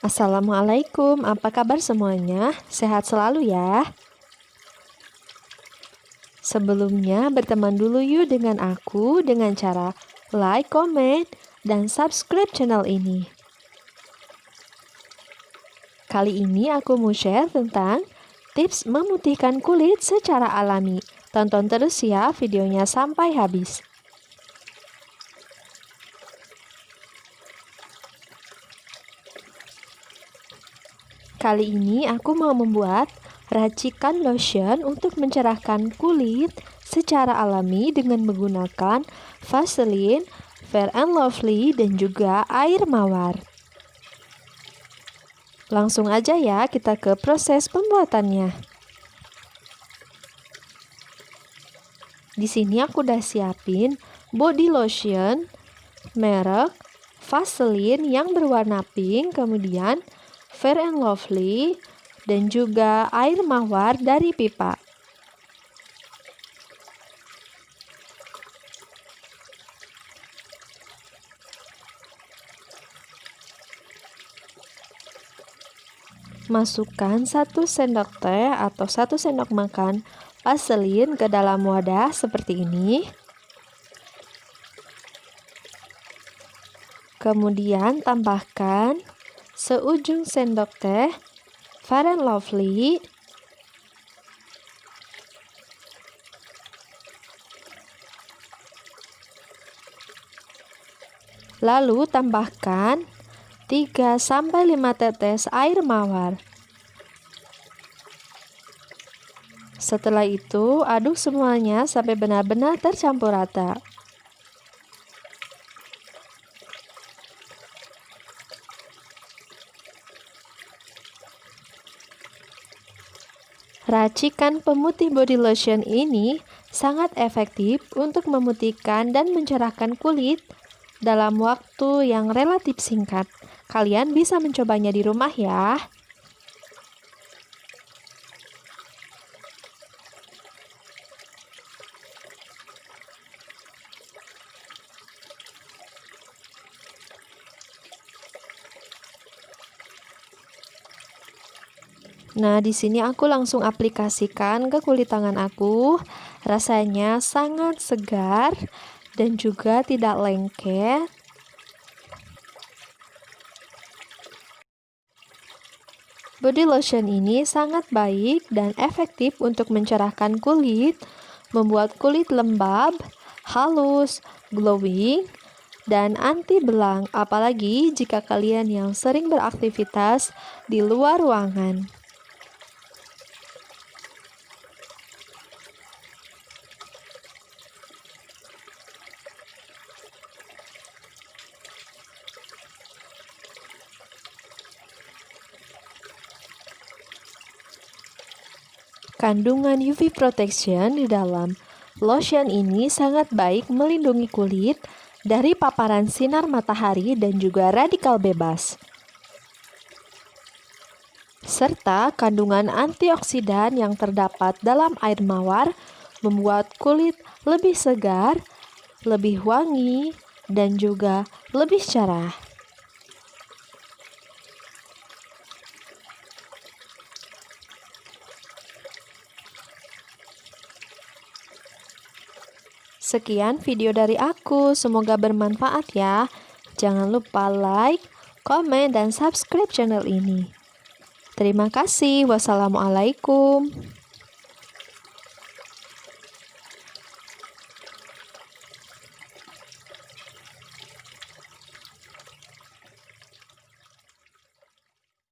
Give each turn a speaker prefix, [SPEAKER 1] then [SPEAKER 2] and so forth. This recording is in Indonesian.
[SPEAKER 1] Assalamualaikum, apa kabar semuanya? Sehat selalu ya. Sebelumnya berteman dulu yuk dengan aku dengan cara like, comment, dan subscribe channel ini. Kali ini aku mau share tentang tips memutihkan kulit secara alami. Tonton terus ya videonya sampai habis. Kali ini aku mau membuat racikan lotion untuk mencerahkan kulit secara alami dengan menggunakan Vaseline, Fair and Lovely, dan juga air mawar. Langsung aja ya kita ke proses pembuatannya. Di sini aku udah siapin body lotion merek Vaseline yang berwarna pink, kemudian Fair and Lovely, dan juga air mawar dari pipa. Masukkan 1 sendok teh atau 1 sendok makan Vaseline ke dalam wadah seperti ini. Kemudian tambahkan seujung sendok teh Fair and Lovely, lalu tambahkan 3-5 tetes air mawar. Setelah itu aduk semuanya sampai benar-benar tercampur rata. Racikan pemutih body lotion ini sangat efektif untuk memutihkan dan mencerahkan kulit dalam waktu yang relatif singkat. Kalian bisa mencobanya di rumah ya. Nah, di sini aku langsung aplikasikan ke kulit tangan aku. Rasanya sangat segar dan juga tidak lengket. Body lotion ini sangat baik dan efektif untuk mencerahkan kulit, membuat kulit lembab, halus, glowing, dan anti belang, apalagi jika kalian yang sering beraktivitas di luar ruangan. Kandungan UV protection di dalam lotion ini sangat baik melindungi kulit dari paparan sinar matahari dan juga radikal bebas. Serta kandungan antioksidan yang terdapat dalam air mawar membuat kulit lebih segar, lebih wangi, dan juga lebih cerah. Sekian video dari aku, semoga bermanfaat ya. Jangan lupa like, komen, dan subscribe channel ini. Terima kasih. Wassalamualaikum.